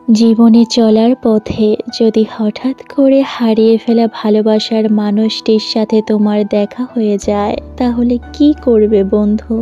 জীবনে চলার পথে যদি হঠাৎ করে হারিয়ে ফেলা ভালোবাসার মানুষটির সাথে তোমার দেখা হয়ে যায়, তাহলে কি করবে বন্ধু?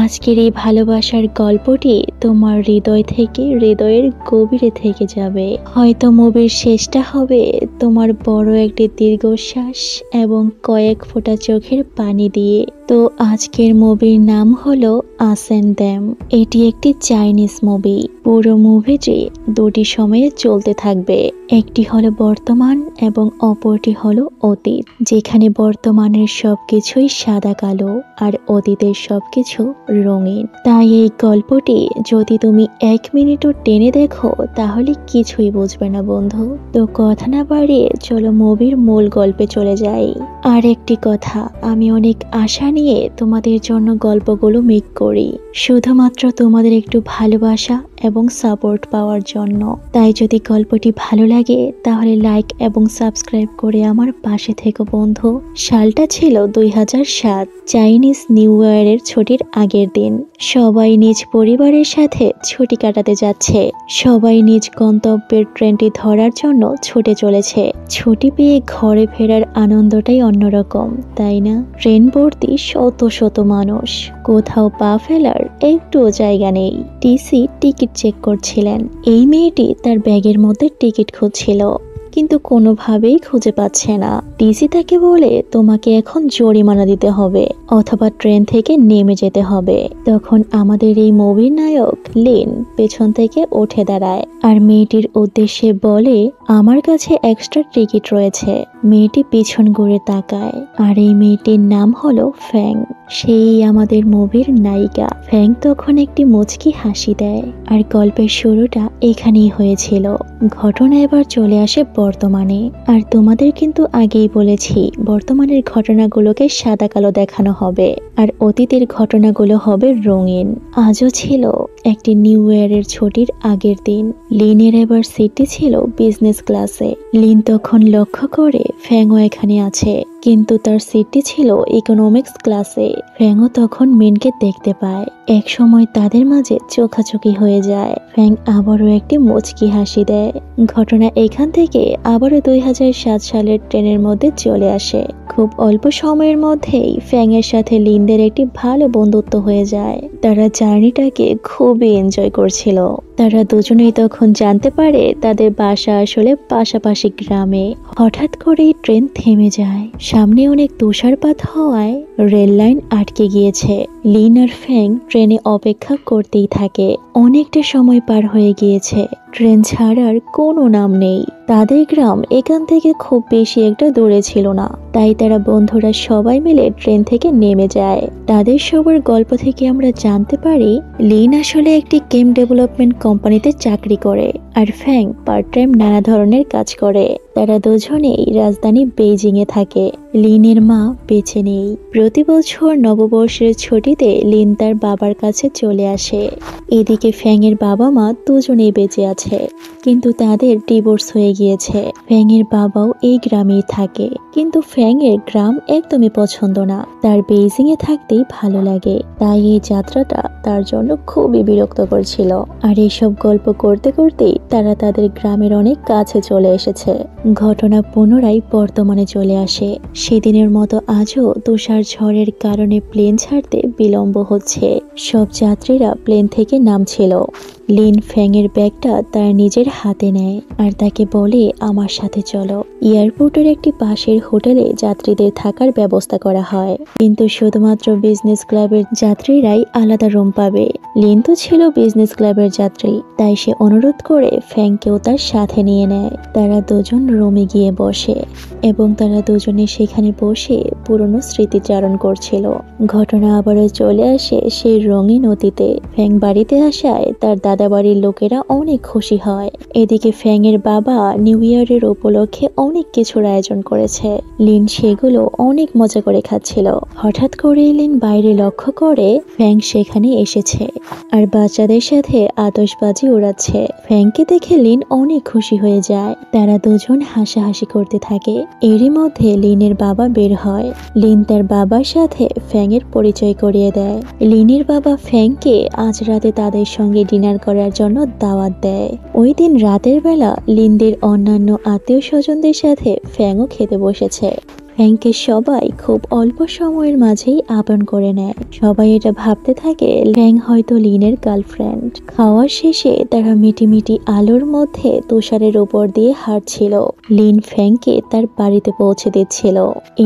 আজকের এই ভালোবাসার গল্পটি তোমার হৃদয় থেকে হৃদয়ের গভীরে থেকে যাবে। হয়তো মুভির শেষটা হবে তোমার বড় একটি দীর্ঘশ্বাস এবং কয়েক ফোঁটা চোখের পানি দিয়ে। তো আজকের মুভির নাম হলো আস এন্ড দেম। এটি একটি চাইনিজ মুভি। পুরো মুভিটি দুটি সময়ে চলতে থাকবে। একটি হলো বর্তমান এবং অপরটি হলো অতীত, যেখানে বর্তমানের সবকিছুই সাদা কালো আর অতীতের সবকিছু রঙিন। তাই এই গল্পটি যদি তুমি 1 মিনিটও টেনে দেখো তাহলে কিছুই বুঝবে না বন্ধু। তো কথা না বাড়িয়ে চলো মুভির মূল গল্পে চলে যাই। আর একটি কথা, আমি অনেক আশা নিয়ে তোমাদের জন্য গল্পগুলো মেক করি, শুধুমাত্র তোমাদের একটু ভালোবাসা এবং সাপোর্ট পাওয়ার জন্য। তাই যদি গল্পটি ভালো লাগে তাহলে লাইক এবং সাবস্ক্রাইব করে আমার পাশে থেকো বন্ধু। সালটা ছিল 2007, চাইনিজ নিউ ইয়ারের ছুটির আগের দিন। সবাই নিজ পরিবারের সাথে ছুটি কাটাতে যাচ্ছে। সবাই নিজ গন্তব্যের ট্রেনটি ধরার জন্য ছুটে চলেছে। ছুটি পেয়ে ঘরে ফেরার আনন্দটাই অন্যরকম, তাই না? ট্রেন ভর্তি শত শত মানুষ, কোথাও পা ফেলার একটুও জায়গা নেই। টিসি টিকিট চেক করছিলেন। এই মেয়েটি তার ব্যাগের মধ্যে টিকিট খুঁজছিল, কিন্তু কোনোভাবেই খুঁজে পাচ্ছে না। টিসি তাকে বলে, তোমাকে এখন জরিমানা দিতে হবে অথবা ট্রেন থেকে নেমে যেতে হবে। তখন আমাদের এই মুভির নায়ক লিন পেছন থেকে উঠে দাঁড়ায় আর মেয়েটির উদ্দেশ্যে বলে, আমার কাছে এক্সট্রা টিকিট রয়েছে। মেয়েটি পিছন ঘুরে তাকায় আর এই মেয়েটির নাম হলো ফ্যাং। সেই আমাদের মুভির নায়িকা। ফ্যাং তখন একটি মুচকি হাসি দেয়। আর গল্পের শুরুটা এখানেই হয়েছিল। ঘটনা এবার চলে আসে বর্তমানে। আর তোমাদের কিন্তু আগেই বলেছি, বর্তমানের ঘটনাগুলোকে সাদা কালো দেখানো হবে আর অতীতের ঘটনাগুলো হবে রঙিন। আজও ছিল একটি নিউ ইয়ারের ছুটির আগের দিন। লিনের এবার সিটটি ছিল বিজনেস ক্লাসে। লিন তখন লক্ষ্য করে ফ্যাংও এখানে আছে, কিন্তু তার সিটটি ছিল ইকোনমিক্স ক্লাসে। ফ্যাংও তখন মিনকে দেখতে পায়। এক সময় তাদের মাঝে চোখাচোখি হয়ে যায়। ফ্যাং আবারও একটি মুচকি হাসি দেয়। ঘটনা এখান থেকে আবারও 2007 সালের ট্রেনের মধ্যে চলে আসে। খুব অল্প সময়ের মধ্যেই ফ্যাং এর সাথে লিনদের একটি ভালো বন্ধুত্ব হয়ে যায়। তারা জার্নিটাকে খুবই এনজয় করছিল। তারা দুজনেই তখন জানতে পারে তাদের বাসা আসলে পাশাপাশি গ্রামে। হঠাৎ করেই ট্রেন থেমে যায়। সামনে অনেক তুষারপাত হওয়ায় রেল লাইন আটকে গিয়েছে। লিন আর ফ্যাং ট্রেনে অপেক্ষা করতেই থাকে। অনেকটা সময় পার হয়ে গিয়েছে। ট্রেন ছাড়ার কোনো নাম নেই। তাদের গ্রাম এখান থেকে খুব বেশি একটা দূরে ছিল না। তাই তারা বন্ধুরা সবাই মিলে ট্রেন থেকে নেমে যায়। তাদের সবার গল্প থেকে আমরা জানতে পারি, লিন আসলে একটি গেম ডেভেলপমেন্ট কোম্পানিতে চাকরি করে আর ফ্যাং পার্ট টাইম নানা ধরনের কাজ করে। তারা দুজনেই রাজধানী বেইজিং এ থাকে। লিনের মা বেঁচে নেই। প্রতি বছর নববর্ষের ছুটিতে লিন তার বাবার কাছে চলে আসে। এদিকে ফ্যাং এর বাবা মা দুজনেই বেঁচে আছে, কিন্তু তাদের ডিভোর্স হয়ে গিয়েছে। ফ্যাং এর বাবাও এই গ্রামেই থাকে, কিন্তু ফ্যাং এর গ্রাম একদমই পছন্দ না। তার বেইজিং এ থাকতেই ভালো লাগে। তাই এই যাত্রাটা তার জন্য খুবই বিরক্তকর ছিল। আর এইসব গল্প করতে করতেই তারা তাদের গ্রামের অনেক কাছে চলে এসেছে। ঘটনা পুনরায় বর্তমানে চলে আসে। সেদিনের মতো আজও তুষার ঝড়ের কারণে প্লেন ছাড়তে বিলম্ব হচ্ছে। সব যাত্রীরা প্লেন থেকে নামছিল। লিন ফ্যাং এর ব্যাগটা তার নিজের হাতে নেয় আর তাকে বলে, আমার সাথে চলো। এয়ারপোর্টের একটি পাশের হোটেলে যাত্রীদের থাকার ব্যবস্থা করা হয়, কিন্তু শুধুমাত্র বিজনেস ক্লাবের যাত্রীরাই আলাদা রুম পাবে। লিন তো ছিল বিজনেস ক্লাবের যাত্রী, তাই সে অনুরোধ করে ফ্যাংকেও তার সাথে নিয়ে নেয়। তারা দুজন রুমে গিয়ে বসে এবং তারা দুজনে সেখানে বসে পুরনো স্মৃতিচারণ করছিল। ঘটনা আবারও চলে আসে সেই রঙিন অতীতে। ফ্যাং বাড়িতে আসায় তার দাদা বাড়ির লোকেরা অনেক খুশি হয়। এদিকে ফ্যাং এর বাবা নিউ ইয়ারের উপলক্ষে অনেক কিছুর আয়োজন করেছে। লিন সেগুলো অনেক মজা করে খাচ্ছিল। হঠাৎ করে লিন বাইরে লক্ষ্য করে ফ্যাং সেখানে এসেছে। আর বাচ্চাদের সাথে আতশবাজি উড়াচ্ছে। ফ্যাংকে দেখে লিন অনেক খুশি হয়ে যায়। তারা দুজন হাসাহাসি করতে থাকে। এরই মধ্যে লিনের বাবা বের হয়। লিন তার বাবার সাথে ফ্যাংয়ের পরিচয় করিয়ে দেয়। লিনের বাবা ফ্যাংকে আজ রাতে তাদের সঙ্গে ডিনার করার জন্য দাওয়াত দেয়। ওই দিন রাতের বেলা লিনদের অন্যান্য আত্মীয় স্বজনদের সাথে ফ্যাংও খেতে বসেছে। ফ্যাংকে সবাই খুব অল্প সময়ের মাঝেই আপন করে নেয়। সবাই এটা ভাবতে থাকে ফ্যাং হয়তো লিনের গার্লফ্রেন্ড। খাওয়ার শেষে তারা মিটিমিটি আলোর মধ্যে তুষারের উপর দিয়ে হাঁটছিল। লিন ফ্যাংকে তার বাড়িতে পৌঁছে দিচ্ছিল।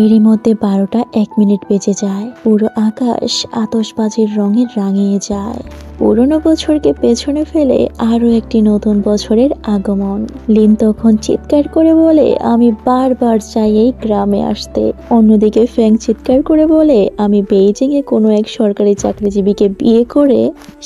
এরই মধ্যে 12টা 1 মিনিট বেজে যায়। পুরো আকাশ আতশবাজির রঙে রাঙিয়ে যায়। পুরনো বছরকে পেছনে ফেলে আরো একটি নতুন বছরের আগমন। লিন তখন চিৎকার করে বলে, আমি বারবার চাই এই গ্রামে আসতে। অন্যদিকে ফ্যাং চিৎকার করে বলে, আমি বেইজিং এ কোনো এক সরকারি চাকরিজীবীকে বিয়ে করে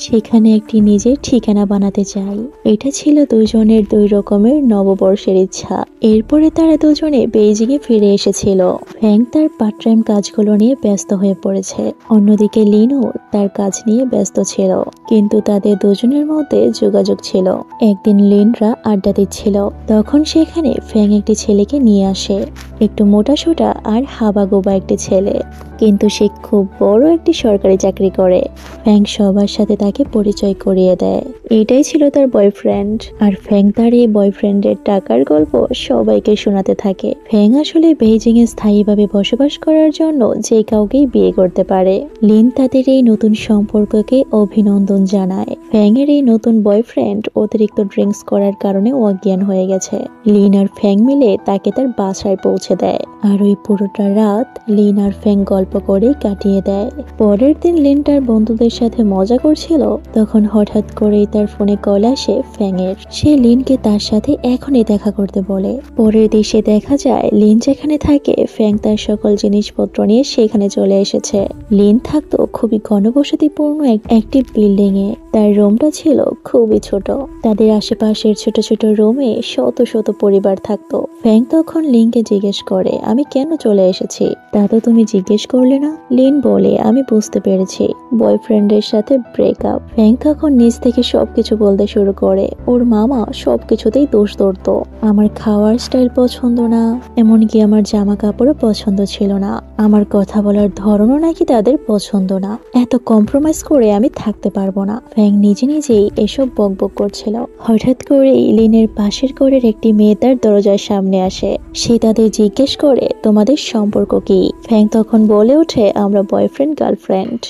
সেখানে একটি নিজের ঠিকানা বানাতে চাই। এটা ছিল দুজনের 2 রকমের নববর্ষের ইচ্ছা। এরপরে তারা দুজনে বেইজিং এ ফিরে এসেছিল। ফ্যাং তার পার্ট টাইম কাজগুলো নিয়ে ব্যস্ত হয়ে পড়েছে। অন্যদিকে লিনও তার কাজ নিয়ে ব্যস্ত ছিল। কিন্তু তাদের দুজনের মধ্যে যোগাযোগ ছিল। একদিন লিনরা আড্ডা দিচ্ছিল। তখন সেখানে ফ্যাং একটি ছেলেকে নিয়ে আসে। একটু মোটাসোটা আর হাবাগোবা একটি ছেলে, কিন্তু সে খুব বড় একটি সরকারি চাকরি করে। ফ্যাং সবার সাথে তাকে পরিচয় করিয়ে দেয়। এটাই ছিল তার বয়ফ্রেন্ড। আর ফ্যাং তার এই বয়ফ্রেন্ডের টাকার গল্প সবাইকে শোনাতে থাকে। ফ্যাং আসলে বেইজিং এ স্থায়ীভাবে বসবাস করার জন্য যে কাউকেই বিয়ে করতে পারে। লিন তাদের এই নতুন সম্পর্ককে অভিনন্দন জানায়। ফ্যাং এর এই নতুন বয়ফ্রেন্ড অতিরিক্ত ড্রিঙ্কস করার কারণে অজ্ঞান হয়ে গেছে। লিন আর ফ্যাং মিলে তাকে তার বাসায় পৌঁছে দেয়। আর ওই পুরোটা রাত লিন আর ফ্যাং গল্প করে কাটিয়ে দেয়। পরের দিন লিন তার বন্ধুদের সাথে মজা করছিল। তখন হঠাৎ করেই তার ফোনে কল আসে ফ্যাং এর। সে লিনকে তার সাথে এখনই দেখা করতে বলে। পরের দেশে দেখা যায় লিন যেখানে থাকে ফ্যাং তার সকল জিনিসপত্র নিয়ে সেখানে চলে এসেছে। লিন থাকতো খুবই ঘনবসতিপূর্ণ একটি বিল্ডিং এ। তার রুমটা ছিল খুবই ছোট। তাদের আশেপাশের ছোট ছোট রুমে শত শত পরিবার থাকতো। ফ্যাং তখন লিনকে জিজ্ঞেস করে, আমি কেন চলে এসেছি? তা তো তুমি জিজ্ঞেস করলে না। লিন বলে, আমি বুঝতে পেরেছি, বয়ফ্রেন্ডের সাথে ব্রেকআপ। ফ্যাং তখন নিজ থেকে সবকিছু বলতে শুরু করে। ওর মামা সবকিছুতেই দোষ ধরতো। আমার খাওয়ার স্টাইল পছন্দ না, এমনকি আমার জামা কাপড়ও পছন্দ ছিল না। আমার কথা বলার ধরনও নাকি তাদের পছন্দ না। এত কম্প্রোমাইজ করে আমি থাকতে পারবো না। ফ্যাং নিজে নিজেই এসব বকবক করছিল। হঠাৎ করেই লিনের পাশের ঘরের একটি মেয়ে তার দরজার সামনে আসে। সে তাদের জিজ্ঞেস করে, তোমাদের সম্পর্ক কি? ফ্যাং তখন বলে ওঠে, আমরা বয়ফ্রেন্ড গার্লফ্রেন্ড।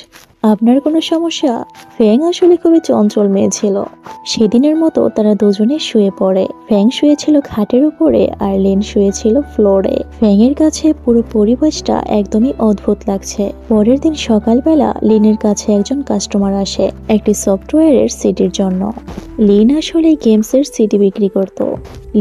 আপনার কোনো সমস্যা? ফ্যাং আসলে খুবই চঞ্চল মেয়ে ছিল। সেদিনের মতো তারা দুজনে শুয়ে পড়ে। ফ্যাং শুয়েছিল খাটের উপরে আর লিন শুয়েছিল ফ্লোরে। ফ্যাং এর কাছে পুরো পরিবেশটা একদমই অদ্ভুত লাগছে। পরের দিন সকালবেলা লিনের কাছে একজন কাস্টমার আসে একটি সফটওয়্যারের সিডির জন্য। লিন আসলে গেমসের সিডি বিক্রি করত।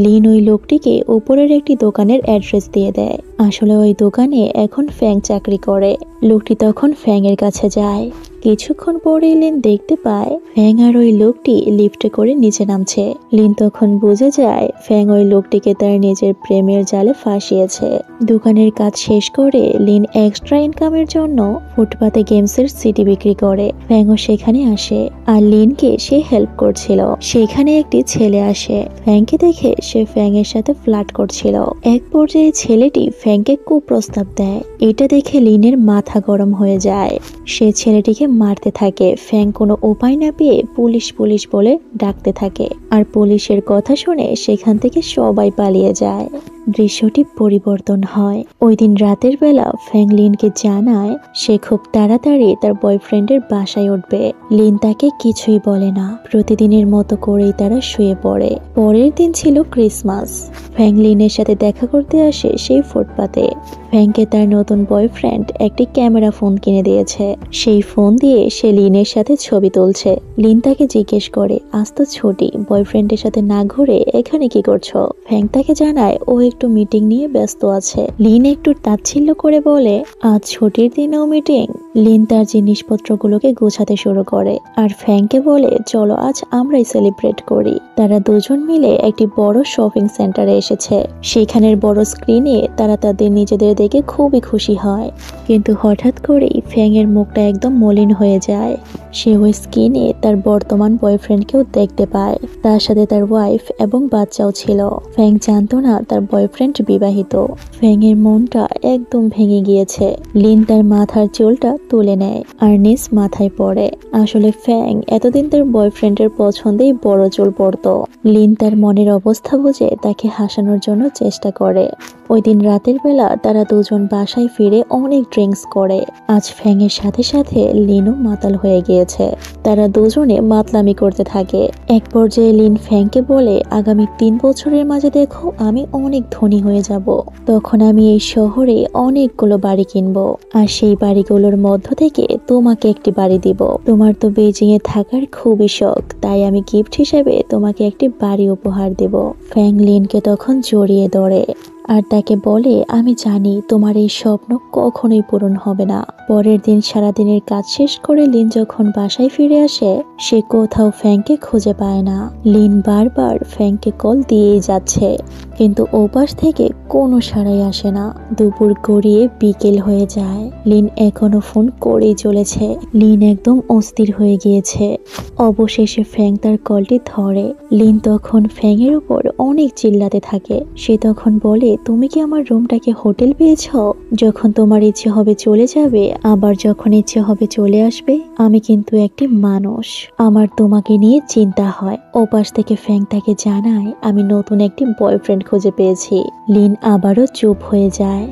লিন ওই লোকটিকে উপরের একটি দোকানের অ্যাড্রেস দিয়ে দেয়। আসলে ওই দোকানে এখন ফ্যাং চাকরি করে। লোকটি তখন ফ্যাং এর কাছে যায়। কিছুক্ষণ পরে লিন দেখতে পায় ফ্যাং আর ওই লোকটি লিফটে করে নিচে নামছে। লিন তখন বুঝে যায় ফ্যাং ওই লোকটিকে তার নিজের প্রেমের জালে ফাঁসিয়েছে। দোকানের কাজ শেষ করে লিন এক্সট্রা ইনকামের জন্য ফুটপাতে গেমসের সিডি বিক্রি করে। ফ্যাংও সেখানে আসে আর লিনকে সে হেল্প করছিল। সেখানে একটি ছেলে আসে। ফ্যাংকে দেখে সে ফ্যাং এর সাথে ফ্লার্ট করছিল। এক পর্যায়ে ছেলেটি ফ্যাংকে কুপ্রস্তাব দেয়। এটা দেখে লিনের মাথা গরম হয়ে যায়। সে ছেলেটিকে মারতে থাকে। ফ্যাং কোনো উপায় না পেয়ে পুলিশ পুলিশ বলে ডাকতে থাকে। আর পুলিশের কথা শুনে সেখান থেকে সবাই পালিয়ে যায়। দৃশ্যটি পরিবর্তন হয়। ওই দিন রাতের বেলা ফ্যাং লিনকে জানায় সে খুব তাড়াতাড়ি তার বয়ফ্রেন্ডের বাসায় উঠবে। লিন তাকে কিছুই বলে না। প্রতিদিনের মতো করেই তারা শুয়ে পড়ে। পরের দিন ছিল ক্রিসমাস। ফ্যাং লিনের সাথে দেখা করতে আসে সেই ফুটপাতে। ফ্যাংকে তার নতুন বয়ফ্রেন্ড একটি ক্যামেরা ফোন কিনে দিয়েছে। সেই ফোন দিয়ে সে লিনের সাথে ছবি তুলছে। লিন তাকে জিজ্ঞেস করে, আজ তো ছুটি, বয়ফ্রেন্ডের সাথে না ঘুরে এখানে কি করছো? ফ্যাং তাকে জানায় ও একটু মিটিং নিয়ে ব্যস্ত আছে। লিন একটু তাচ্ছিল্য করে বলে, আজ ছুটির দিনেও মিটিং? লিন তার জিনিসপত্রগুলোকে গোছাতে শুরু করে আর ফ্যাংকে বলে চলো আজ আমরাই সেলিব্রেট করি। তারা দুজন মিলে একটি বড় শপিং সেন্টারে এসেছে। সেখানের বড় স্ক্রিনে তারা তাদের নিজেদের দেখে খুবই খুশি হয়, কিন্তু হঠাৎ করেই ফ্যাং এর মুখটা একদম মলিন হয়ে যায়। সে ওই স্ক্রিনে তার বর্তমান বয়ফ্রেন্ডকেও দেখতে পায়, তার সাথে তার ওয়াইফ এবং বাচ্চাও ছিল। ফ্যাং জানতো না তার বয়ফ্রেন্ড বিবাহিত। ফ্যাং এর মনটা একদম ভেঙে গিয়েছে। লিন তার মাথার চুলটা তুলে নেয় আর নিজ মাথায় পড়ে। আসলে ফ্যাং এতদিন তার বয়ফ্রেন্ডের পছন্দেই বড় চুল পরতো। লিন তার মনের অবস্থা বুঝে তাকে হাসানোর জন্য চেষ্টা করে। ওই দিন রাতের বেলা তারা দুজন বাসায় ফিরে অনেক ড্রিঙ্কস করে। আজ ফ্যাং এর সাথে সাথে লিনও মাতাল হয়ে গিয়েছে। তারা দুজনে মাতলামি করতে থাকে। এক পর্যায়ে লিন ফ্যাংকে বলে আগামী 3 বছরের মাঝে দেখো আমি অনেক ধনী হয়ে যাব। তখন আমি এই শহরে অনেকগুলো বাড়ি কিনবো আর সেই বাড়িগুলোর মধ্য থেকে তোমাকে একটি বাড়ি দিব। তোমার তো বেজিং এ থাকার খুবই শখ, তাই আমি গিফট হিসেবে তোমাকে একটি বাড়ি উপহার দেব। ফ্যাং লিনকে তখন জড়িয়ে ধরে আর তাকে বলে আমি জানি তোমার এই স্বপ্ন কখনোই পূরণ হবে না। পরের দিন সারাদিনের কাজ শেষ করে লিন যখন বাসায় ফিরে আসে সে কোথাও ফ্যাংকে খুঁজে পায় না। লিন বারবার ফ্যাংকে কল দিয়েই যাচ্ছে, কিন্তু ওপাশ থেকে কোনো সাড়াই আসে না। দুপুর গড়িয়ে বিকেল হয়ে যায়, লিন এখনো ফোন করেই চলেছে। লিন একদম অস্থির হয়ে গিয়েছে। অবশেষে ফ্যাং তার কলটি ধরে। লিন তখন ফ্যাং এর উপর অনেক চিল্লাতে থাকে। সে তখন বলে তুমি কি আমার রুমটাকে হোটেল পেয়েছ? যখন তোমার ইচ্ছে হবে চলে যাবে, আবার যখন ইচ্ছে হবে চলে আসবে। আমি কিন্তু একটি মানুষ, আমার তোমাকে নিয়ে চিন্তা হয়। ওপাশ থেকে ফ্যাং তাকে জানায় আমি নতুন একটি বয়ফ্রেন্ড খুঁজে পেয়েছি। লিন আবারও চুপ হয়ে যায়।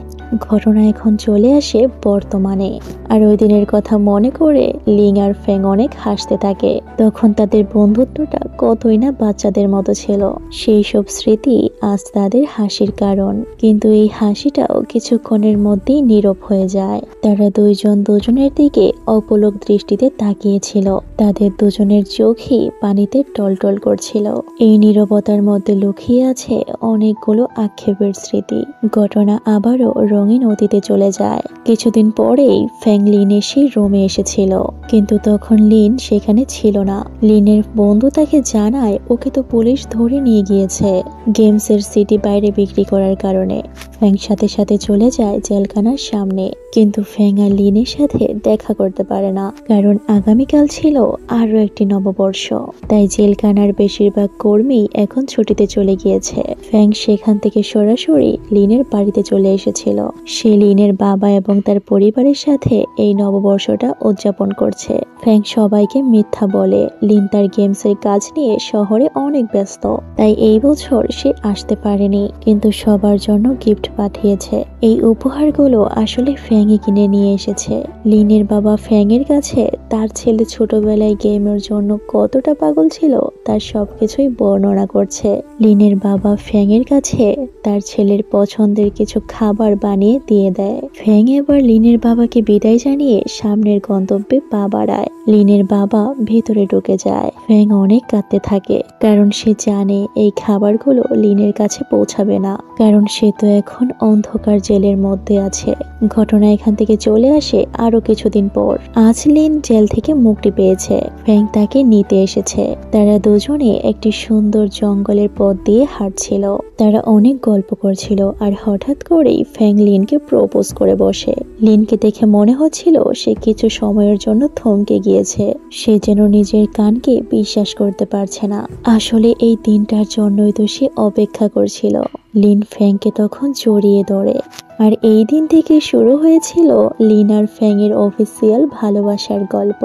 ঘটনা এখন চলে আসে বর্তমানে, আর ওই দিনের কথা মনে করে লিং আর ফ্যাং অনেক হাসতে থাকে। তখন তাদের বন্ধুত্বটা কতই না বাচ্চাদের মতো ছিল। সেই সব স্মৃতি আজ তাদের হাসির কারণ, কিন্তু এই হাসিটাও কিছুক্ষণের মধ্যেই নীরব হয়ে যায়। তারা দুইজন দুজনের দিকে অপলক দৃষ্টিতে তাকিয়েছিল। তাদের দুজনের চোখই পানিতে টলটল করছিল। এই নীরবতার মধ্যে লুকিয়ে আছে অনেকগুলো আক্ষেপের স্মৃতি। ঘটনা আবারও রঙিন অতীতে চলে যায়। কিছুদিন পরেই ফ্যাং লিনের সেই রুমে এসেছিল, কিন্তু তখন লিন সেখানে ছিল না। লিনের বন্ধু তাকে জানায় ওকে তো পুলিশ ধরে নিয়ে গিয়েছে গেমসের সিটি বাইরে বিক্রি করার কারণে। ফ্যাং সাথে সাথে চলে যায় জেলখানার সামনে, কিন্তু ফ্যাং আর লিনের সাথে দেখা করতে পারে না, কারণ আগামীকাল ছিল আরো একটি নববর্ষ। তাই জেলখানার বেশিরভাগ কর্মী এখন ছুটিতে চলে গিয়েছে। ফ্যাং সেখান থেকে সরাসরি লিনের বাড়িতে চলে এসেছিল। সে লিনের বাবা এবং তার পরিবারের সাথে এই নববর্ষটা উদযাপন করছে। ফ্যাং সবাইকে মিথ্যা বলে লিন তার গেমসের কাজ নিয়ে শহরে অনেক ব্যস্ত, তাই এই বছর সে আসতে পারেনি, কিন্তু সবার জন্য গিফট পাঠিয়েছে। এই উপহারগুলো আসলে ফ্যাংই কিনে নিয়ে এসেছে। লিনের বাবা ফ্যাং এর কাছে তার ছেলে ছোটবেলায় গেমের জন্য কতটা পাগল ছিল তার সবকিছুই বর্ণনা করছে। লিনের বাবা ফ্যাং এর কাছে তার ছেলের পছন্দের কিছু খাবার বানিয়ে দিয়ে দেয়। ফ্যাং এবার লিনের বাবাকে বিদায় জানিয়ে সামনের গন্তব্যে পা বাড়ায়। লিনের বাবা ভেতরে ঢুকে যায়। ফ্যাং অনেক কাঁদতে থাকে, কারণ সে জানে এই খাবারগুলো লিনের কাছে পৌঁছাবে না, কারণ সে তো এখন অন্ধকার জেলের মধ্যে আছে। ঘটনা এখান থেকে চলে আসে আরো কিছুদিন পর। আজ লিন জেল থেকে মুক্তি পেয়েছে। ফ্যাং তাকে নিতে এসেছে। তারা দুজনে একটি সুন্দর জঙ্গলের পথ দিয়ে হাঁটছিল। তারা অনেক গল্প করছিল, আর হঠাৎ করেই ফ্যাং লিনকে প্রপোজ করে বসে। লিনকে দেখে মনে হচ্ছিল সে কিছু সময়ের জন্য থমকে গিয়েছে। সে যেন নিজের কানকে বিশ্বাস করতে পারছে না। আসলে এই দিনটার জন্যই তো সে অপেক্ষা করছিল। লিন ফ্যাংকে তখন জড়িয়ে ধরে, আর এই দিন থেকে শুরু হয়েছিল লিন আর ফ্যাং এর অফিসিয়াল ভালোবাসার গল্প।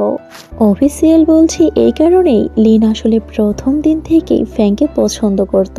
অফিসিয়াল বলছি এই কারণেই, লিন আসলে প্রথম দিন থেকেই ফ্যাংকে পছন্দ করত।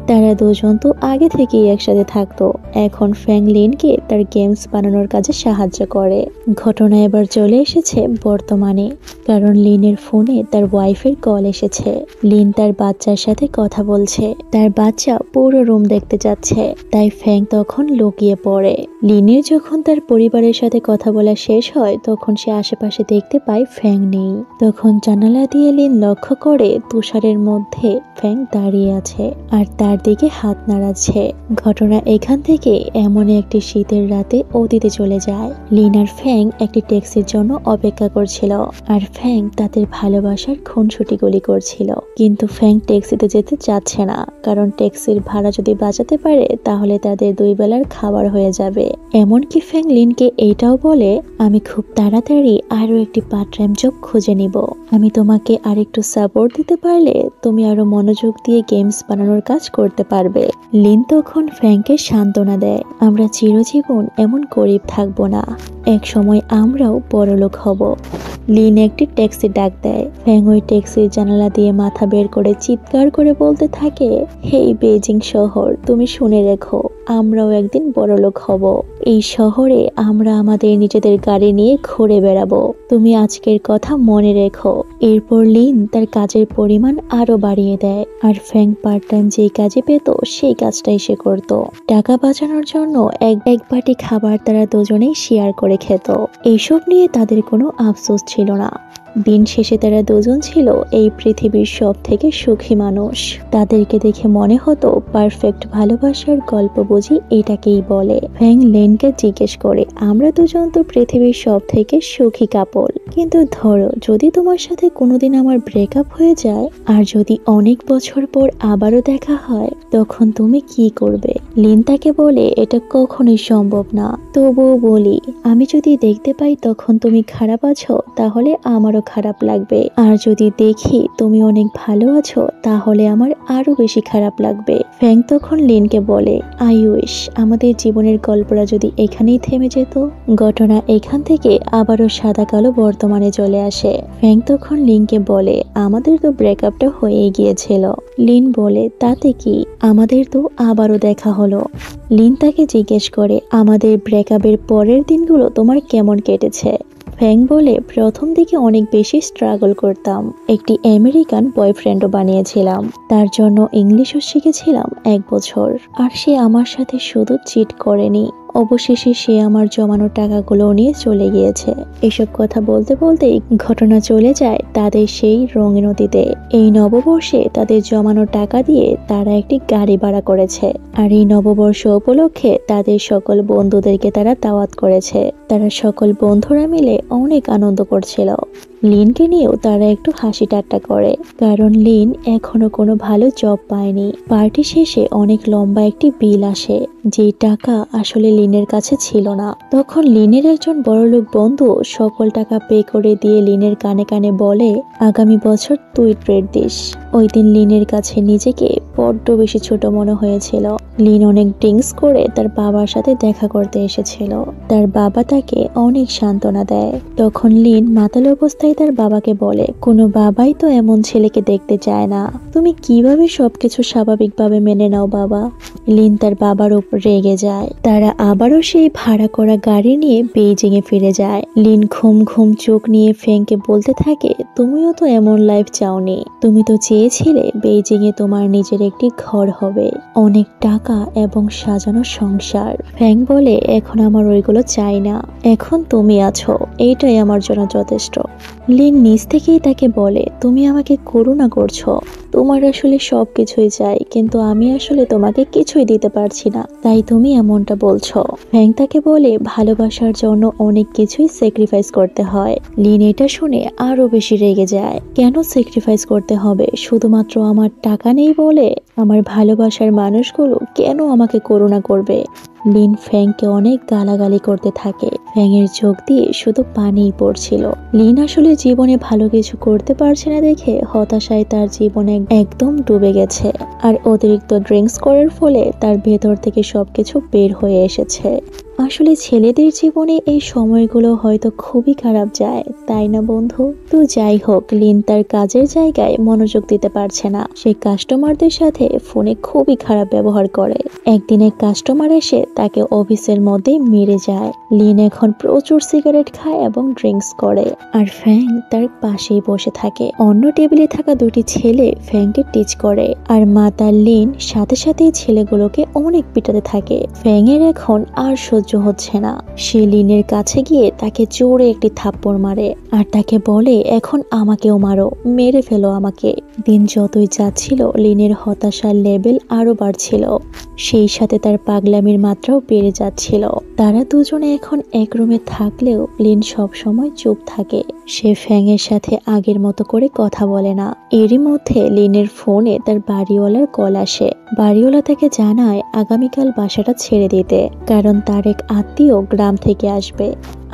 তারা দুজন তো আগে থেকেই একসাথে থাকতো। এখন ফ্যাং লিনকে তার গেমস বানানোর কাজে সাহায্য করে। ঘটনা এবার চলে এসেছে বর্তমানে, কারণ লিনের ফোনে তার ওয়াইফের কল এসেছে। লিন তার বাচ্চার সাথে কথা বলছে। তার বাচ্চা পুরো রুম দেখতে যাচ্ছে, তাই ফ্যাং তখন লুকিয়ে পড়ে। লিনের যখন তার পরিবারের সাথে কথা বলা শেষ হয় তখন সে আশেপাশে দেখতে পায় ফ্যাং নেই। তখন জানালা দিয়ে লিন লক্ষ্য করে তুষারের মধ্যে ফ্যাং দাঁড়িয়ে আছে আর তার দিকে হাত নাড়াচ্ছে। ঘটনা এখান থেকে এমন একটি শীতের রাতে অতীতে চলে যায়। লিন আর ফ্যাং একটি ট্যাক্সির জন্য অপেক্ষা করছিল আর ফ্যাং তাদের ভালোবাসার খুনসুটিগুলি করছিল, কিন্তু ফ্যাং ট্যাক্সিতে যেতে চাচ্ছে না, কারণ ট্যাক্সির ভাড়া যদি বাঁচাতে পারে তাহলে তাদের 2 বেলার খাবার হয়ে যাবে। এমনকি ফ্যাং লিনকে এইটাও বলে, আমি খুব তাড়াতাড়ি আরো একটি পার্ট টাইম জব খুঁজে নিব। আমি তোমাকে আরেকটু সাপোর্ট দিতে পারলে তুমি আরো মনোযোগ দিয়ে গেমস বানানোর কাজ করতে পারবে। লিন তখন ফ্যাংকে সান্ত্বনা দেয়, আমরা চিরজীবন এমন গরিব থাকবো না, এক সময় আমরাও বড়লোক হব। লিন একটি ট্যাক্সি ডাক দেয়। ফ্যাং ওই ট্যাক্সির জানালা দিয়ে মাথা বের করে চিৎকার করে বলতে থাকে, হেই বেজিং শহর, তুমি শুনে রেখো, আমরাও একদিন বড়লোক হব। এই শহরে আমরা আমাদের নিজেদের গাড়ি নিয়ে ঘুরে বেড়াবো। তুমি আজকের কথা মনে রেখো। এরপর লিন তার কাজের পরিমাণ আরো বাড়িয়ে দেয় আর ফ্যাং পার্ট টাইম যেই কাজে পেত সেই কাজটাই সে করত। টাকা বাঁচানোর জন্য এক বাটি খাবার তারা দুজনেই শেয়ার করে খেত। এইসব নিয়ে তাদের কোনো আফসোস ছিল না। দিন শেষে তারা দুজন ছিল এই পৃথিবীর সব থেকে সুখী মানুষ। তাদেরকে দেখে মনে হতো পারফেক্ট ভালোবাসার গল্প বুঝি এটাকেই বলে। ফ্যাং লেনকে জিজ্ঞেস করে, আমরা দুজন তো পৃথিবীর সব থেকে সুখী কাপল, কিন্তু ধরো যদি তোমার সাথে কোনোদিন আমার ব্রেকআপ হয়ে যায় আর যদি অনেক বছর পর আবারও দেখা হয় তখন তুমি কি করবে? লিন তাকে বলে, এটা কখনোই সম্ভব না, তবুও বলি, আমি যদি দেখতে পাই তখন তুমি খারাপ আছো তাহলে আমারও খারাপ লাগবে, আর যদি দেখি তুমি অনেক ভালো আছো তাহলে আমার আরো বেশি খারাপ লাগবে। ফ্যাং তখন লিনকে বলে, আই উইশ আমাদের জীবনের গল্পটা যদি এখানেই থেমে যেত। ঘটনা এখান থেকে আবারও সাদা কালো বর্তমানে চলে আসে। ফ্যাং তখন লিনকে বলে, আমাদের তো ব্রেকআপটা হয়ে গিয়েছিল। লিন বলে, তাতে কি, আমাদের তো আবারও দেখা হলো। লিন তাকে জিজ্ঞেস করে, আমাদের ব্রেকআপের পরের দিনগুলো তোমার কেমন কেটেছে? ফ্যাং বলে, প্রথম দিকে অনেক বেশি স্ট্রাগল করতাম, একটি আমেরিকান বয়ফ্রেন্ডও বানিয়েছিলাম, তার জন্য ইংলিশও শিখেছিলাম 1 বছর, আর সে আমার সাথে শুধু চিট করেনি, অবশেষে সে আমার জমানো টাকাগুলো নিয়ে চলে গিয়েছে। এসব কথা বলতে বলতেই ঘটনা চলে যায় তাদের সেই রঙিন অতীতে। এই নববর্ষে তাদের জমানো টাকা দিয়ে তারা একটি গাড়ি ভাড়া করেছে, আর এই নববর্ষ উপলক্ষে তাদের সকল বন্ধুদেরকে তারা দাওয়াত করেছে। তারা সকল বন্ধুরা মিলে অনেক আনন্দ করছিল। লিনকে নিয়েও তারা একটু হাসি ঠাট্টা করে, কারণ লিন এখনো কোনো ভালো জব পায়নি। পার্টি শেষে অনেক লম্বা একটি বিল আসে, যে টাকা আসলে লিনের কাছে ছিল না। তখন লিনের একজন বড়লোক বন্ধু সকল টাকা পে করে দিয়ে লিনের কানে কানে বলে, আগামী বছর তুই ট্রিট দিস। ওই দিন লিনের কাছে নিজেকে বড্ড বেশি ছোট মনে হয়েছিল। লিন অনেক ড্রিঙ্কস করে তার বাবার সাথে দেখা করতে এসেছিল। তার বাবা তাকে অনেক সান্ত্বনা দেয়। তখন লিন মাতাল অবস্থায় তার বাবাকে বলে, কোনো বাবাই তো এমন ছেলেকে দেখতে চায় না, তুমি কিভাবে সবকিছু স্বাভাবিকভাবে মেনে নাও বাবা? লিন তার বাবার উপর রেগে যায়। তারা আবারও সেই ভাড়া করা গাড়ি নিয়ে বেইজিং এ ফিরে যায়। লিন ঘুম ঘুম চোখ নিয়ে ফ্যাংকে বলতে থাকে, তুমিও তো এমন লাইফ চাওনি, তুমি তো চেয়েছিলে বেইজিং এ তোমার নিজের একটি ঘর হবে, অনেক টাকা এবং সাজানো সংসার। ফ্যাং বলে, এখন আমার ওইগুলো চাই না, এখন তুমি আছো, এইটাই আমার জন্য যথেষ্ট। লিন নিজ থেকেই তাকে বলে, তুমি আমাকে করুণা করছো, তোমার আসলে সবকিছুই চাই, কিন্তু আমি আসলে তোমাকে কিছুই দিতে পারছি না, তাই তুমি এমনটা বলছো। ফ্যাং তাকে বলে, ভালোবাসার জন্য অনেক কিছুই স্যাক্রিফাইস করতে হয়। লিন এটা শুনে আরো বেশি রেগে যায়। কেন স্যাক্রিফাইস করতে হবে? শুধুমাত্র আমার টাকা নেই বলে? আমার ভালোবাসার মানুষগুলো কেন আমাকে করুণা করবে? লিন ফ্যাংকে অনেক গালাগালি করতে থাকে। ফ্যাংয়ের চোখ দিয়ে শুধু পানিই পড়ছিল। লিন আসলে জীবনে ভালো কিছু করতে পারছে না দেখে হতাশায় তার জীবনে একদম ডুবে গেছে, আর অতিরিক্ত ড্রিঙ্কস করার ফলে তার ভেতর থেকে সবকিছু বের হয়ে এসেছে। আসলে ছেলেদের জীবনে এই সময়গুলো হয়তো খুবই খারাপ যায়, তাই না বন্ধু? তো যাই হোক, লিন তার কাজের জায়গায় মনোযোগ দিতে পারছে না। সে কাস্টমারদের সাথে ফোনে খুবই খারাপ ব্যবহার করে। একদিন এক কাস্টমার এসে তাকে অফিসের মধ্যে মেরে যায়। লিন এখন প্রচুর সিগারেট খায় এবং ড্রিঙ্কস করে, আর ফ্যাং তার পাশেই বসে থাকে। অন্য টেবিলে থাকা 2টি ছেলে ফ্যাংকে টিচ করে, আর মা তার লিন সাথে সাথে ছেলেগুলোকে অনেক পিটাতে থাকে। ফ্যাংয়ের এখন আর সহ্য সহ্য হচ্ছে না। সে লিনের কাছে গিয়ে তাকে জোরে একটি থাপ্পড় মারে আর তাকে বলে, এখন আমাকেও মারো, মেরে ফেলো আমাকে। দিন যতই যাচ্ছিল লিনের হতাশার লেভেল আরো বাড়ছিল, সেই সাথে তার পাগলামির মাত্রাও বেড়ে যাচ্ছিল। তারা দুজনে এখন এক রুমে থাকলেও লিন সব সময় চুপ থাকে। সে ফ্যাংয়ের সাথে আগের মতো করে কথা বলে না। এরই মধ্যে লিনের ফোনে তার বাড়িওয়ালার কল আসে। বাড়িওয়ালা তাকে জানায় আগামীকাল বাসাটা ছেড়ে দিতে, কারণ তার এক আত্মীয় গ্রাম থেকে আসবে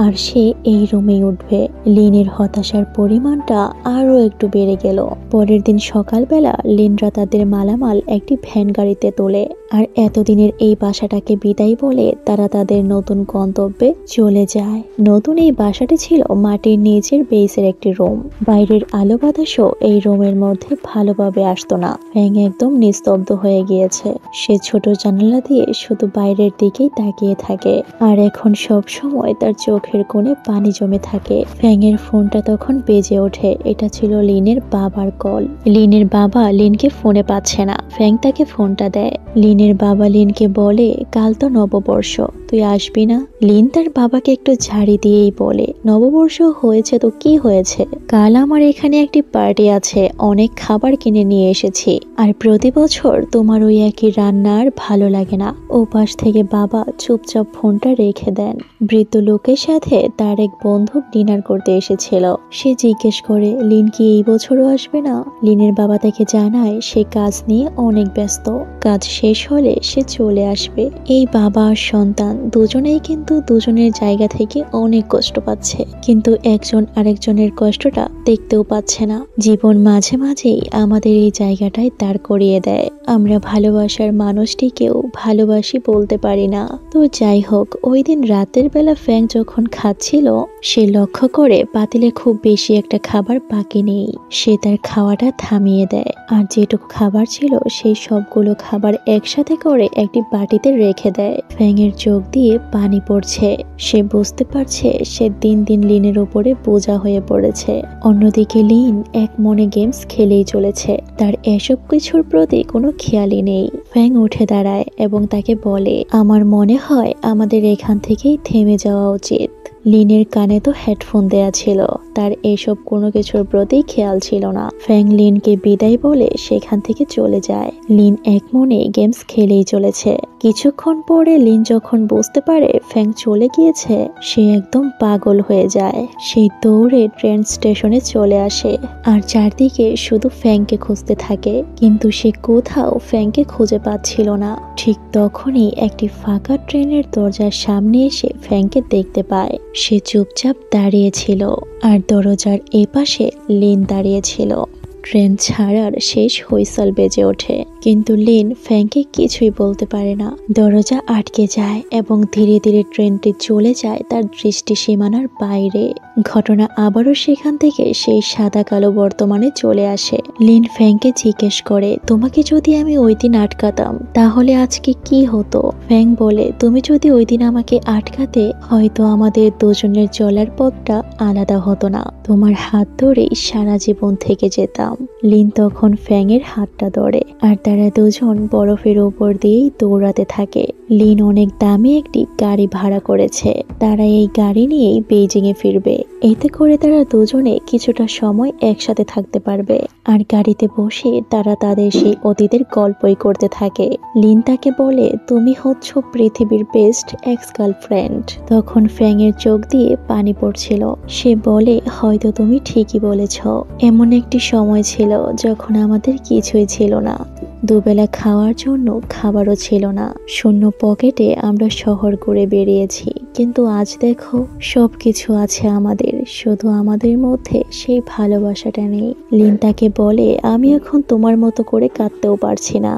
আর সে এই রুমেই উঠবে। লিনের হতাশার পরিমাণটা আরো একটু বেড়ে গেল। পরের দিন সকালবেলা লিনরা তাদের মালামাল একটি ভ্যান গাড়িতে তোলে আর এতদিনের এই বাসাটাকে বিদায় বলে তারা তাদের নতুন গন্তব্যে চলে যায়। নতুন এই বাসাটি ছিল মাটির নিচের বেসের একটি রুম। বাইরের আলো বাতাসও এই রুমের মধ্যে ভালোভাবে আসতো না। ফ্যাং একদম নিস্তব্ধ হয়ে গিয়েছে। সে ছোট জানালা দিয়ে শুধু বাইরের দিকেই তাকিয়ে থাকে আর এখন সব সময় তার চোখের কোণে পানি জমে থাকে। ফ্যাংয়ের ফোনটা তখন বেজে ওঠে। এটা ছিল লিনের বাবার কল। লিনের বাবা লিনকে ফোনে পাচ্ছে না। ফ্যাং তাকে ফোনটা দেয়। লিনের বাবা লিনকে বলে, কাল তো নববর্ষ, তুই আসবি না? লিন তার বাবাকে একটু ঝাড়ি দিয়েই বলে, নববর্ষ হয়েছে তো কি হয়েছে, কাল আমার এখানে একটি পার্টি আছে, অনেক খাবার কিনে নিয়ে এসেছি, আর প্রতি বছর তোমার ওই একই রান্না আর ভালো লাগে না। ও পাশ থেকে বাবা চুপচাপ ফোনটা রেখে দেন। বৃদ্ধ লোকের সাথে তার এক বন্ধু ডিনার করতে এসেছিল। সে জিজ্ঞেস করে, লিন কি এই বছরও আসবে না? লিনের বাবা তাকে জানায় সে কাজ নিয়ে অনেক ব্যস্ত, কাজ শেষ হলে সে চলে আসবে। এই বাবা আর সন্তান দুজনেই কিন্তু দুজনের জায়গা থেকে অনেক কষ্ট পাচ্ছে, কিন্তু একজন আরেকজনের কষ্টটা দেখতেও পাচ্ছে না। জীবন মাঝে মাঝেই আমাদের এই জায়গাটায় দাঁড় করিয়ে দেয়। আমরা ভালোবাসার মানুষটিকেও ভালোবাসি বলতে পারি না। তো যাই হোক, ওই দিন রাতের বেলা ফ্যাং যখন খাচ্ছিল সে লক্ষ্য করে পাতিলে খুব বেশি একটা খাবার বাকি নেই। সে তার খাওয়াটা থামিয়ে দেয় আর যেটুকু খাবার ছিল সেই সবগুলো খাবার একসাথে করে একটি বাটিতে রেখে দেয়। ফ্যাংয়ের চোখ দিয়ে পানি পড়ছে। সে বুঝতে পারছে সে দিন দিন লিনের উপরে বোঝা হয়ে পড়েছে। অন্যদিকে লিন এক মনে গেমস খেলেই চলেছে, তার এসব কিছুর প্রতি কোনো খেয়ালই নেই। ফ্যাং উঠে দাঁড়ায় এবং তাকে বলে, আমার মনে হয় আমাদের এখান থেকেই থেমে যাওয়া উচিত। লিনের কানে তো হেডফোন দেয়া ছিল, তার এসব কোনো কিছুর প্রতি খেয়াল ছিল না। ফ্যাং লিনকে বিদায় বলে সেখান থেকে চলে যায়। লিন এক মনে গেমস খেলেই চলেছে। কিছুক্ষণ পরে লিন যখন বুঝতে পারে ফ্যাং চলে গিয়েছে, সে একদম পাগল হয়ে যায়। সেই দৌড়ে ট্রেন স্টেশনে চলে আসে আর চারদিকে শুধু ফ্যাংকে খুঁজতে থাকে, কিন্তু সে কোথাও ফ্যাংকে খুঁজে পাচ্ছিল না। ঠিক তখনই একটি ফাঁকা ট্রেনের দরজার সামনে এসে ফ্যাংকে দেখতে পায়। সে চুপচাপ দাঁড়িয়েছিল আর দরজার এপাশে লিন দাঁড়িয়েছিল। ট্রেন ছাড়ার শেষ হুইসল বেজে ওঠে, কিন্তু লিন ফ্যাংকে কিছুই বলতে পারে না। দরজা আটকে যায় এবং ধীরে ধীরে ট্রেনটি চলে যায় তার দৃষ্টি সীমানার বাইরে। ঘটনা আবারও সেখান থেকে সেই সাদা কালো বর্তমানে চলে আসে। লিন ফ্যাংকে জিজ্ঞেস করে, তোমাকে যদি আমি ওই দিন আটকাতাম তাহলে আজকে কি হতো? ফ্যাং বলে, তুমি যদি ওই দিন আমাকে আটকাতে হয়তো আমাদের দুজনের চলার পথটা আলাদা হতো না, তোমার হাত ধরেই সারা জীবন থেকে যেতাম। লিন তখন ফ্যাংয়ের হাতটা ধরে আর তারা দুজন বরফের উপর দিয়েই দৌড়াতে থাকে। লিন অনেক দামি একটি গাড়ি ভাড়া করেছে। তারা এই গাড়ি নিয়েই বেইজিং এ ফিরবে। এতে করে তারা দুজনে কিছুটা সময় একসাথে থাকতে পারবে। আর গাড়িতে বসে তারা তাদের সেই অতীতের গল্পই করতে থাকে। লিন তাকে বলে, তুমি হচ্ছ পৃথিবীর বেস্ট এক্স গার্লফ্রেন্ড। তখন ফ্যাংয়ের চোখ দিয়ে পানি পড়ছিল। সে বলে, হয়তো তুমি ঠিকই বলেছ। এমন একটি সময় ছিল যখন আমাদের কিছুই ছিল না, দুবেলা খাওয়ার জন্য খাবারও ছিল না, শূন্য পকেটে আমরা শহর ঘুরে বেরিয়েছি, কিন্তু আজ দেখো সবকিছু আছে আমাদের, শুধু আমাদের মধ্যে সেই ভালোবাসাটা নেই। লিন তাকে বলে, আমি এখন তোমার মতো করে কাঁদতেও পারছি না,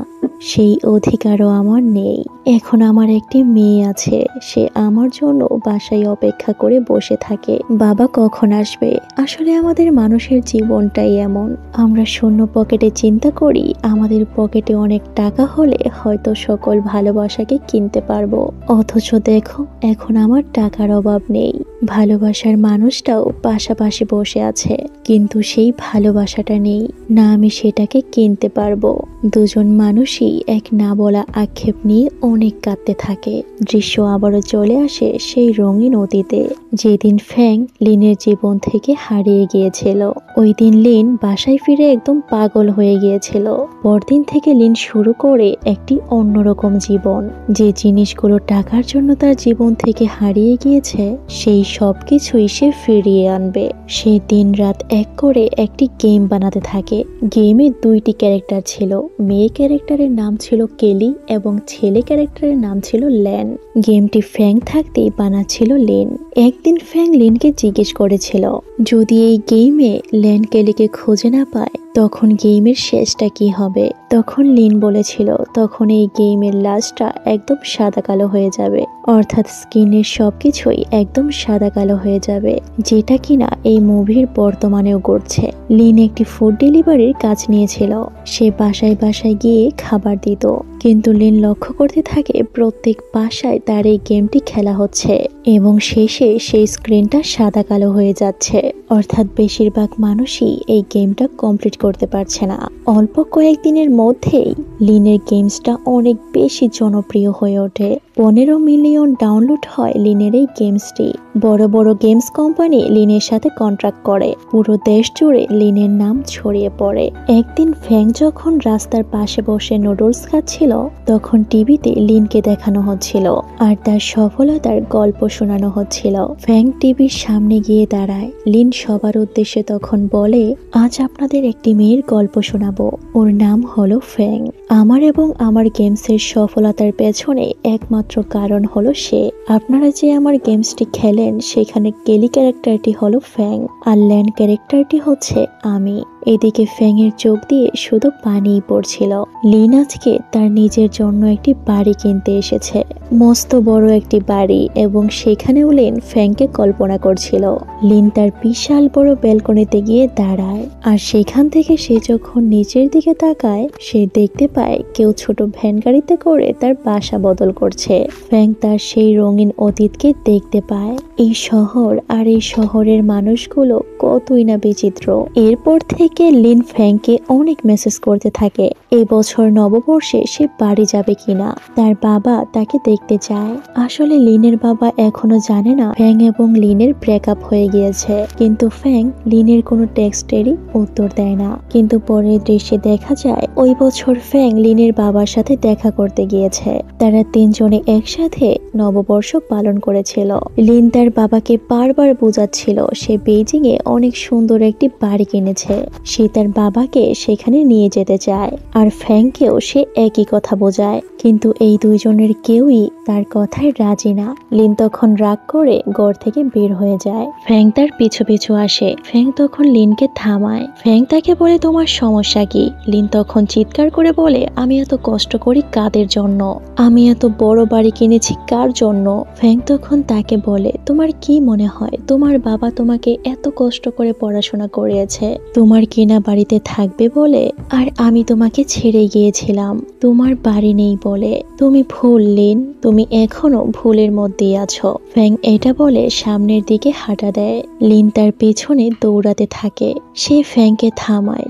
সেই অধিকারও আমার নেই। এখন আমার একটি মেয়ে আছে, সে আমার জন্য বাসায় অপেক্ষা করে বসে থাকে, বাবা কখন আসবে। আসলে আমাদের মানুষের জীবনটাই এমন, আমরা শূন্য পকেটে চিন্তা করি আমাদের পকেটে অনেক টাকা হলে হয়তো সকল ভালোবাসাকে কিনতে পারবো, অথচ দেখো এখন আমার টাকার অভাব নেই। ভালোবাসার মানুষটাও পাশাপাশি বসে আছে, কিন্তু সেই ভালোবাসাটা নেই। না আমি সেটাকে কিনতে পারবো। দুজন মানুষই এক না বলা আক্ষেপ নিয়ে অনেক কাঁদতে থাকে। দৃশ্য আবারও চলে আসে সেই রঙিন অতীতে, যেদিন ফ্যাং লিনের জীবন থেকে হারিয়ে গিয়েছিল। ওই দিন লিন বাসায় ফিরে একদম পাগল হয়ে গিয়েছিল। পরদিন থেকে লিন শুরু করে একটি অন্যরকম জীবন। যে জিনিসগুলো টাকার জন্য তার জীবন থেকে হারিয়ে গিয়েছে, সেই সব কিছুই সে ফিরিয়ে আনবে। সে দিন রাত এক করে একটি গেম বানাতে থাকে। গেমে দুইটি ক্যারেক্টার ছিল। মেয়ে ক্যারেক্টারের নাম ছিল কেলি এবং ছেলে ক্যারেক্টারের নাম ছিল ল্যান। গেমটি ফ্যাং থাকতেই বানাচ্ছিল লিন। একদিন ফ্যাং লিনকে জিজ্ঞেস করেছিল, যদি এই গেমে ল্যান কেলিকে খুঁজে না পায় তখন গেমের শেষটা কি হবে। তখন লিন বলেছিল, তখন এই গেমের লাস্টটা একদম সাদা কালো হয়ে যাবে, অর্থাৎ স্কিনের সবকিছুই একদম সাদা কালো হয়ে যাবে, যেটা কিনা এই মুভির বর্তমানেও ঘটছে। লিন একটি ফুড ডেলিভারির কাজ নিয়েছিল। সে বাসায় বাসায় গিয়ে খাবার দিত, কিন্তু লিন লক্ষ্য করতে থাকে প্রত্যেক বাসায় তার এই গেমটি খেলা হচ্ছে এবং শেষে সেই স্ক্রিনটা সাদা কালো হয়ে যাচ্ছে, অর্থাৎ বেশিরভাগ মানুষই এই গেমটা কমপ্লিট করতে পারছে না। অল্প কয়েকদিনের মধ্যেই লিনের গেমসটা অনেক বেশি জনপ্রিয় হয়ে ওঠে। 15 মিলিয়ন ডাউনলোড হয় লিনের এই গেমসটি। বড় বড় গেমস কোম্পানি লিনের সাথে কন্ট্রাক্ট করে। পুরো দেশ জুড়ে লিনের নাম ছড়িয়ে পড়ে। একদিন ফ্যাং যখন রাস্তার পাশে বসে নুডলস খাচ্ছিল, তখন টিভিতে লিনকে দেখানো হচ্ছিল আর তার সফলতার গল্প শোনানো হচ্ছিল। ফ্যাং টিভির সামনে গিয়ে দাঁড়ায়। লিন সবার উদ্দেশ্যে তখন বলে, আজ আপনাদের একটি মেয়ের গল্প শোনাবো। ওর নাম হলো ফ্যাং। আমার এবং আমার গেমসের সফলতার পেছনে একমাত্র কারণ হলো সে। আপনারা যে আমার গেমসটি খেলেন, সেখানে কেলি ক্যারেক্টারটি হলো ফ্যাং আর ল্যান ক্যারেক্টারটি হচ্ছে আমি। এদিকে ফ্যাং এর চোখ দিয়ে শুধু পানিই পড়ছিল। লিন আজকে তার নিজের জন্য একটি বাড়ি কিনতে এসেছে, মস্ত বড় একটি বাড়ি, এবং সেখানেও লিন ফ্যাংকে কল্পনা করছিল। লিন তার বিশাল বড় ব্যালকনিতে গিয়ে দাঁড়ায়, আর সেখান থেকে সে যখন নিচের দিকে তাকায়, সে দেখতে পায় কেউ ছোট ভ্যান গাড়িতে করে তার বাসা বদল করছে। ফ্যাং তার সেই রঙিন অতীতকে দেখতে পায়। এই শহর আর এই শহরের মানুষগুলো কতই না বিচিত্র। এরপর থেকে লিন ফ্যাংকে অনেক মেসেজ করতে থাকে এবছর নববর্ষে সে বাড়ি যাবে কিনা। তার বাবা তাকে দেখতে চায়। আসলে লিনের বাবা এখনো জানে না ফ্যাং এবং লিনের ব্রেকআপ হয়ে গিয়েছে, কিন্তু ফ্যাং লিনের কোনো টেক্সটেরই উত্তর দেয় না। কিন্তু পরের দৃশ্যে দেখা যায় ওই বছর ফ্যাং লিনের বাবার সাথে দেখা করতে গিয়েছে। তারা তিনজনে একসাথে নববর্ষ পালন করেছিল। লিন তার বাবাকে বারবার বোঝাচ্ছিল সে বেইজিং এ অনেক সুন্দর একটি বাড়ি কিনেছে, সে তার বাবাকে সেখানে নিয়ে যেতে চায়। আর ফ্যাংকেও সে একই কথা বোঝায়, কিন্তু এই দুইজনের কেউই তার কথায় রাজি না। লিন তখন রাগ করে ঘর থেকে বের হয়ে যায়। ফ্যাং তার পিছু পিছু আসে। ফ্যাং তখন লিনকে থামায়। ফ্যাং তাকে বলে, তোমার সমস্যা কি? লিন তখন চিৎকার করে বলে, আমি এত কষ্ট করি কাদের জন্য? আমি এত বড় বাড়ি কিনেছি কার জন্য? ফ্যাং তখন তাকে বলে, তোমার কি মনে হয় তোমার বাবা তোমাকে এত কষ্ট করে পড়াশোনা করিয়েছে তোমার কেনা বাড়িতে থাকবে বলে? আর আমি তোমাকে ছেড়ে গিয়েছিলাম তোমার বাড়ি নেই বলে। তুমি ভুল লিন, তুমি এখনো ভুলের মধ্যেই আছো। ফ্যাং এটা বলে সামনের দিকে হাঁটা দেয়। লিন তার পেছনে দৌড়াতে থাকে। সে ফ্যাংকে থামায়।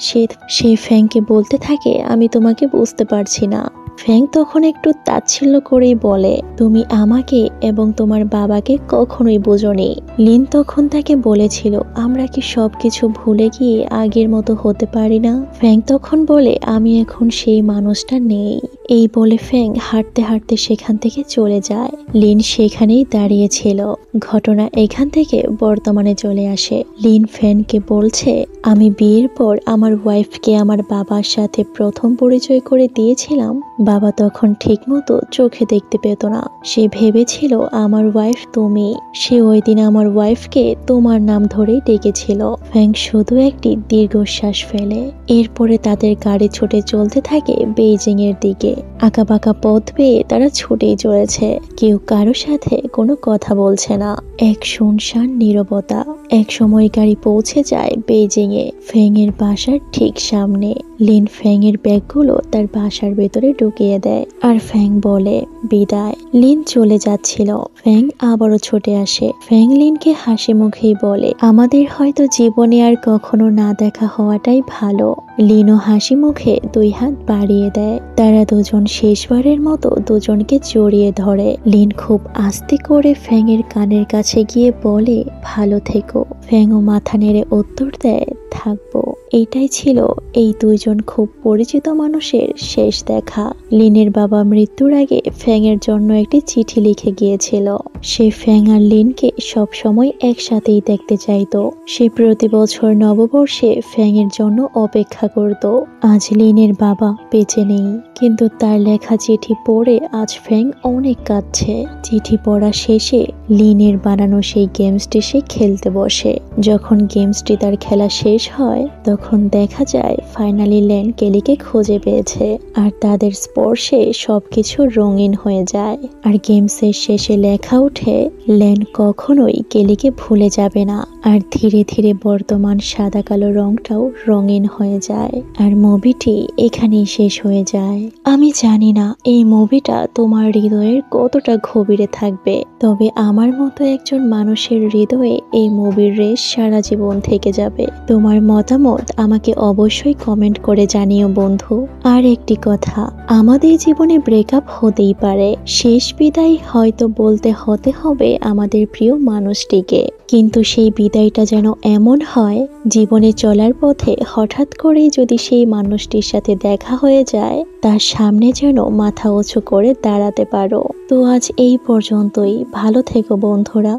সে ফ্যাংকে বলতে থাকে, আমি তোমাকে বুঝতে পারছি না। ফ্যাং তখন একটু তাচ্ছিল্য করেই বলে, তুমি আমাকে এবং তোমার বাবাকে কখনোই বোঝোনি। লিন তখন তাকে বলেছিল, আমরা কি সবকিছু ভুলে গিয়ে আগের মতো হতে পারি না? ফ্যাং তখন বলে, আমি এখন সেই মানুষটা নেই। এই বলে ফ্যাং হাঁটতে হাঁটতে সেখান থেকে চলে যায়। লিন সেখানেই দাঁড়িয়েছিল। ঘটনা এখান থেকে বর্তমানে চলে আসে। লিন ফ্যাংকে বলছে, আমি বিয়ের পর আমার ওয়াইফকে আমার বাবার সাথে প্রথম পরিচয় করে দিয়েছিলাম। বাবা তখন ঠিকমতো চোখে দেখতে পেত না। সে ভেবেছিল আমার ওয়াইফ তুমি। সে ওই দিন আমার ওয়াইফকে তোমার নাম ধরেই ডেকেছিল। ফ্যাং শুধু একটি দীর্ঘশ্বাস ফেলে। এরপরে তাদের গাড়ি ছুটে চলতে থাকে বেইজিং এর দিকে। আঁকাবাঁকা পথ পেয়ে তারা ছুটেই চলেছে। কেউ কারো সাথে কোনো কথা বলছে না। এক শুনশান নীরবতা। এক সময় গাড়ি পৌঁছে যায় বেইজিং এ, ফেং এর বাসার ঠিক সামনে। লিন ফ্যাং এর ব্যাগগুলো তার বাসার ভেতরে ঢুকিয়ে দেয় আর ফ্যাং বলে বিদায়। লিন চলে যাচ্ছিল, ফ্যাং আবারও ছুটে আসে। ফ্যাং লিনকে হাসি মুখেই বলে আমাদের হয়তো জীবনে আর কখনো না দেখা হওয়াটাই ভালো। লিনও হাসি মুখে 2 হাত বাড়িয়ে দেয়। তারা দুজন শেষবারের মতো দুজনকে জড়িয়ে ধরে। লিন খুব আস্তে করে ফ্যাং এর কানের কাছে গিয়ে বলে ভালো থেকো। ফ্যাংও মাথা নেড়ে উত্তর দেয় থাকবো। এইটাই ছিল এই দুইজন খুব পরিচিত মানুষের শেষ দেখা। লিনের বাবা মৃত্যুর আগে ফ্যাং এর জন্য একটি চিঠি লিখে গিয়েছিল। সে ফ্যাং আর লিনকে সব সময় একসাথেই দেখতে চাইতো। সে প্রতি বছর নববর্ষে ফ্যাং এর জন্য অপেক্ষা করত। আজ লিনের বাবা বেঁচে নেই, কিন্তু তার লেখা চিঠি পড়ে আজ ফ্যাং অনেক কাঁদছে। চিঠি পড়া শেষে লিনের বানানো সেই গেমসটি সে খেলতে বসে। যখন গেমসটি তার খেলা শেষ হয় তখন দেখা যায় ফাইনালি লেন কেলিকে খুঁজে পেয়েছে আর তাদের স্পর্শে সবকিছু রঙিন হয়ে যায়। আর গেমসের শেষে লেখা ওঠে লেন কখনোই কেলিকে ভুলে যাবে না। আর ধীরে ধীরে বর্তমান সাদা কালো রংটাও রঙিন হয়ে যায় আর মুভিটি এখানেই শেষ হয়ে যায়। আমি জানি না এই মুভিটা তোমার হৃদয়ের কতটা গভীরে থাকবে, তবে আমার মতো একজন মানুষের হৃদয়ে এই মুভির রেশ সারা জীবন থেকে যাবে। তোমার মতামত আমাকে অবশ্যই কমেন্ট করে জানিও বন্ধু। আর একটি কথা, আমাদের জীবনে ব্রেকআপ হতেই পারে, শেষ বিদায় হয়তো বলতে হতে হবে আমাদের প্রিয় মানুষটিকে, কিন্তু সেই বিদায়টা যেন এমন হয় জীবনে চলার পথে হঠাৎ করেই যদি সেই মানুষটির সাথে দেখা হয়ে যায় তার সামনে যেন মাথা উঁচু করে দাঁড়াতে পারো। তো আজ এই পর্যন্তই, ভালো থেকো বন্ধুরা।